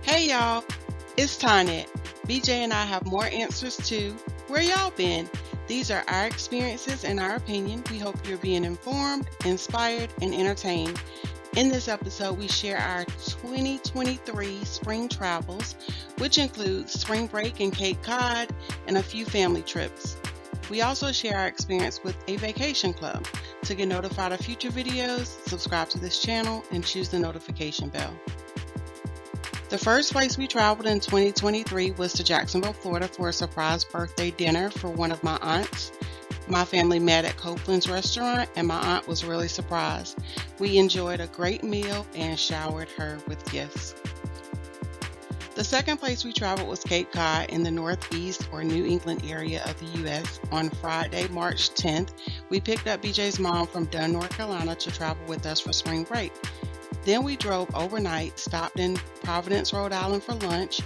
Hey y'all, it's Tonette. BJ and I have more answers to where y'all been. These are our experiences and our opinion. We hope you're being informed, inspired, and entertained. In this episode, we share our 2023 spring travels, which includes spring break in Cape Cod and a few family trips. We also share our experience with a vacation club. To get notified of future videos, subscribe to this channel and choose the notification bell. The first place we traveled in 2023 was to Jacksonville, Florida for a surprise birthday dinner for one of my aunts. My family met at Copeland's restaurant and my aunt was really surprised. We enjoyed a great meal and showered her with gifts. The second place we traveled was Cape Cod in the Northeast or New England area of the U.S. On Friday, March 10th, we picked up BJ's mom from Dunn, North Carolina to travel with us for spring break. Then we drove overnight, stopped in Providence, Rhode Island for lunch,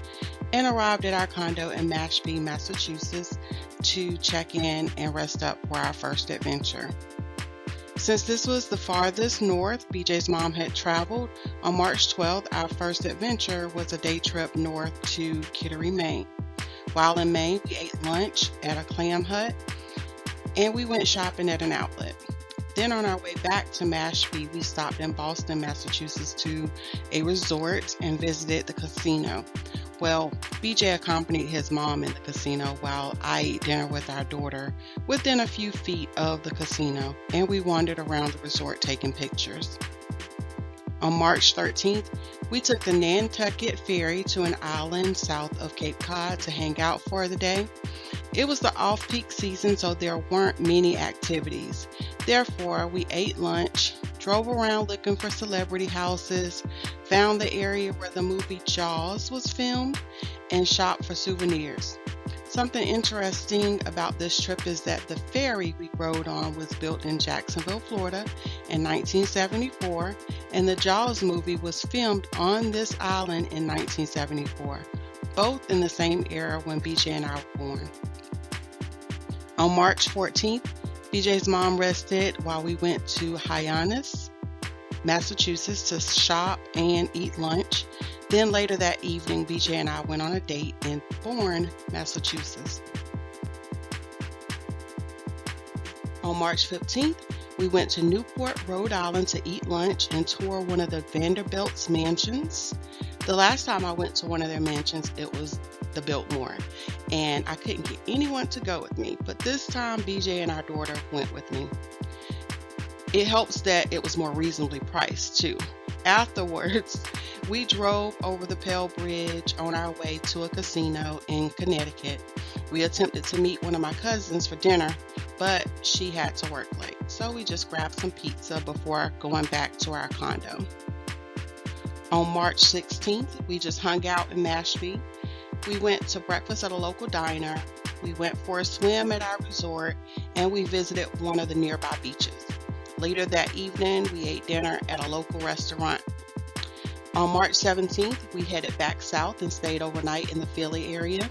and arrived at our condo in Mashpee, Massachusetts to check in and rest up for our first adventure. Since this was the farthest north BJ's mom had traveled, on March 12th, our first adventure was a day trip north to Kittery, Maine. While in Maine, we ate lunch at a clam hut, and we went shopping at an outlet. Then on our way back to Mashpee, we stopped in Boston, Massachusetts to a resort and visited the casino. Well, BJ accompanied his mom in the casino while I ate dinner with our daughter within a few feet of the casino, and we wandered around the resort taking pictures. On March 13th, we took the Nantucket ferry to an island south of Cape Cod to hang out for the day. It was the off-peak season, so there weren't many activities. Therefore, we ate lunch, drove around looking for celebrity houses, found the area where the movie Yall was filmed, and shopped for souvenirs. Something interesting about this trip is that the ferry we rode on was built in Jacksonville, Florida in 1974, and the Jaws movie was filmed on this island in 1974, both in the same era when BJ and I were born. On March 14th, BJ's mom rested while we went to Hyannis, Massachusetts to shop and eat lunch. Then later that evening, BJ and I went on a date in Bourne, Massachusetts. On March 15th, we went to Newport, Rhode Island to eat lunch and tour one of the Vanderbilt's mansions. The last time I went to one of their mansions, it was the Biltmore, and I couldn't get anyone to go with me, but this time BJ and our daughter went with me. It helps that it was more reasonably priced too. Afterwards, we drove over the Pell Bridge on our way to a casino in Connecticut. We attempted to meet one of my cousins for dinner, but she had to work late, so we just grabbed some pizza before going back to our condo. On March 16th, we just hung out in Mashpee. We went to breakfast at a local diner, we went for a swim at our resort, and we visited one of the nearby beaches. Later that evening, we ate dinner at a local restaurant. On March 17th, we headed back south and stayed overnight in the Philly area.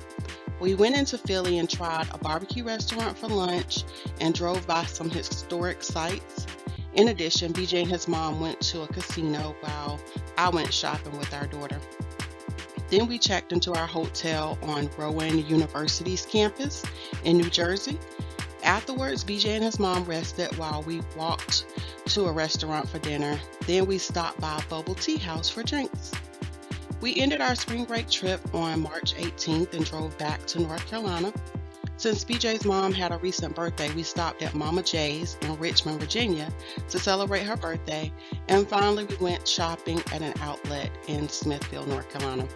We went into Philly and tried a barbecue restaurant for lunch and drove by some historic sites. In addition, BJ and his mom went to a casino while I went shopping with our daughter. Then we checked into our hotel on Rowan University's campus in New Jersey. Afterwards, BJ and his mom rested while we walked to a restaurant for dinner. Then we stopped by a bubble tea house for drinks. We ended our spring break trip on March 18th and drove back to North Carolina. Since BJ's mom had a recent birthday, we stopped at Mama J's in Richmond, Virginia to celebrate her birthday. And finally, we went shopping at an outlet in Smithfield, North Carolina.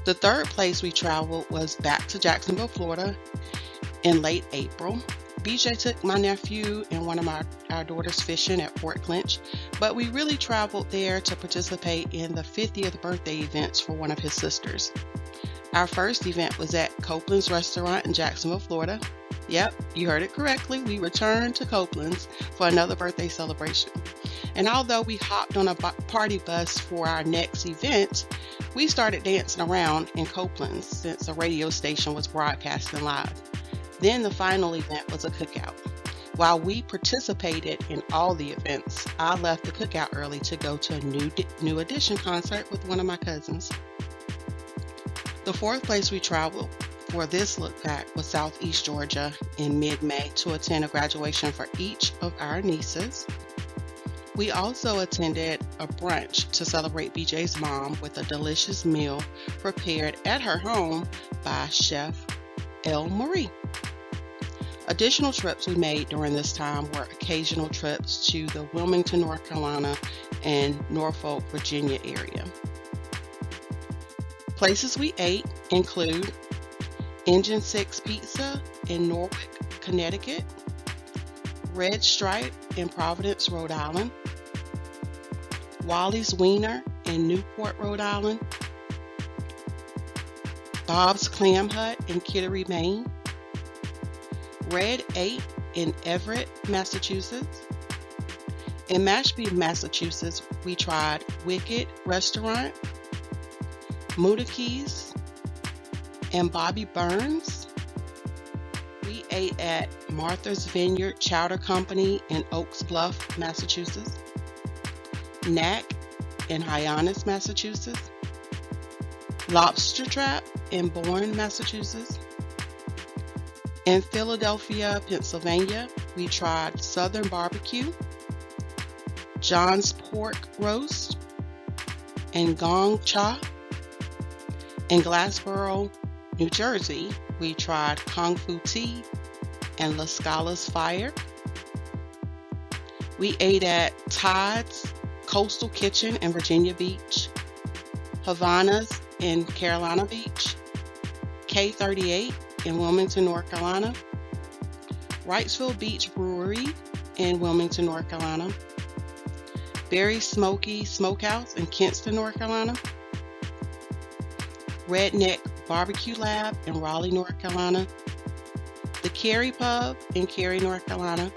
The third place we traveled was back to Jacksonville, Florida in late April. BJ took my nephew and one of our daughters fishing at Fort Clinch, but we really traveled there to participate in the 50th birthday events for one of his sisters. Our first event was at Copeland's restaurant in Jacksonville, Florida. Yep, you heard it correctly. We returned to Copeland's for another birthday celebration. And although we hopped on a party bus for our next event, we started dancing around in Copeland's since a radio station was broadcasting live. Then the final event was a cookout. While we participated in all the events, I left the cookout early to go to a New Edition concert with one of my cousins. The fourth place we traveled for this look back was Southeast Georgia in mid-May to attend a graduation for each of our nieces. We also attended a brunch to celebrate BJ's mom with a delicious meal prepared at her home by Chef El Marie. Additional trips we made during this time were occasional trips to the Wilmington, North Carolina and Norfolk, Virginia area. Places we ate include Engine 6 Pizza in Norwalk, Connecticut, Red Stripe in Providence, Rhode Island, Wally's Wiener in Newport, Rhode Island, Bob's Clam Hut in Kittery, Maine, Red 8 in Everett, Massachusetts. In Mashpee, Massachusetts, we tried Wicked Restaurant, Mudakees, and Bobby Burns. We ate at Martha's Vineyard Chowder Company in Oaks Bluff, Massachusetts, Knack in Hyannis, Massachusetts, Lobster Trap in Bourne, Massachusetts. In Philadelphia, Pennsylvania, we tried Southern Barbecue, John's Pork Roast, and Gong Cha. In Glassboro, New Jersey, we tried Kung Fu Tea and La Scala's Fire. We ate at Todd's Coastal Kitchen in Virginia Beach, Havana's in Carolina Beach, K38 in Wilmington, North Carolina, Wrightsville Beach Brewery in Wilmington, North Carolina, Berry Smoky Smokehouse in Kinston, North Carolina, Redneck Barbecue Lab in Raleigh, North Carolina, the Cary Pub in Cary, North Carolina,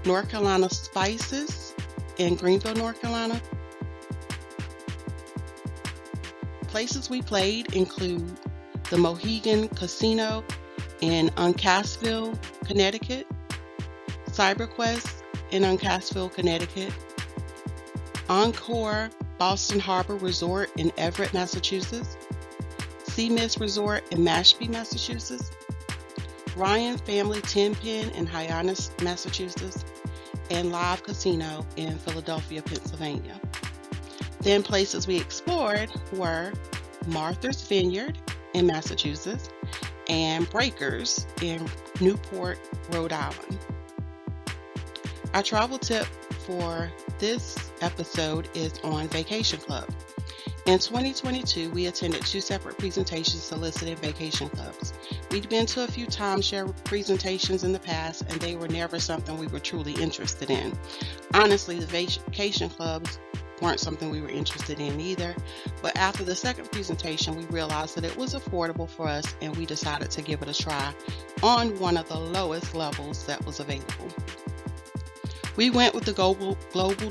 North Carolina Spices in Greenville, North Carolina. Places we played include the Mohegan Casino in Uncasville, Connecticut, CyberQuest in Uncasville, Connecticut, Encore Boston Harbor Resort in Everett, Massachusetts, Sea Mist Resort in Mashpee, Massachusetts, Ryan Family Tin Pin in Hyannis, Massachusetts, and Live Casino in Philadelphia, Pennsylvania. Then places we explored were Martha's Vineyard in Massachusetts and Breakers in Newport, Rhode Island. Our travel tip for this episode is on Vacation Club. In 2022, we attended 2 separate presentations soliciting vacation clubs. We'd been to a few timeshare presentations in the past, and they were never something we were truly interested in. Honestly, the vacation clubs weren't something we were interested in either, but after the second presentation, we realized that it was affordable for us, and we decided to give it a try on one of the lowest levels that was available. We went with the Global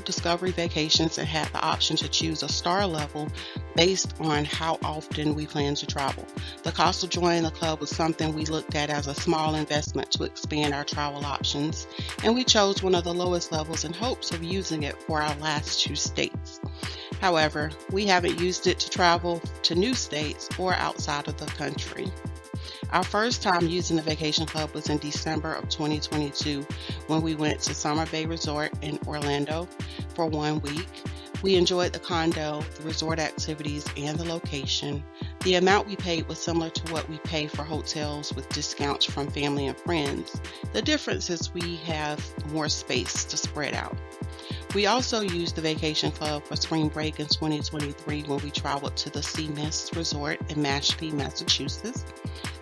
Discovery Vacations and had the option to choose a star level based on how often we plan to travel. The cost of joining the club was something we looked at as a small investment to expand our travel options, and we chose one of the lowest levels in hopes of using it for our last 2 states. However, we haven't used it to travel to new states or outside of the country. Our first time using the Vacation Club was in December of 2022 when we went to Summer Bay Resort in Orlando for 1 week. We enjoyed the condo, the resort activities, and the location. The amount we paid was similar to what we pay for hotels with discounts from family and friends. The difference is we have more space to spread out. We also used the Vacation Club for spring break in 2023 when we traveled to the Sea Mist Resort in Mashpee, Massachusetts.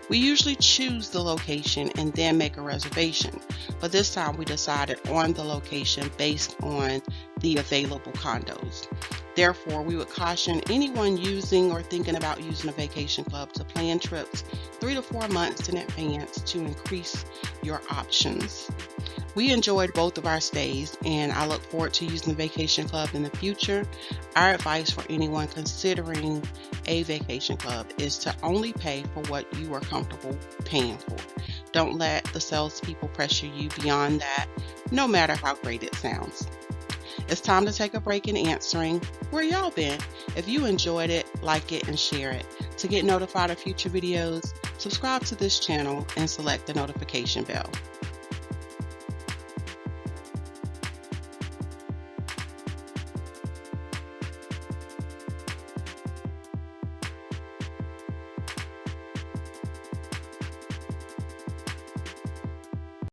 We usually choose the location and then make a reservation, but this time we decided on the location based on the available condos. Therefore, we would caution anyone using or thinking about using a vacation club to plan trips 3 to 4 months in advance to increase your options. We enjoyed both of our stays, and I look forward to using the Vacation Club in the future. Our advice for anyone considering a vacation club is to only pay for what you are comfortable paying for. Don't let the salespeople pressure you beyond that, no matter how great it sounds. It's time to take a break in answering where y'all been. If you enjoyed it, like it and share it. To get notified of future videos, subscribe to this channel and select the notification bell.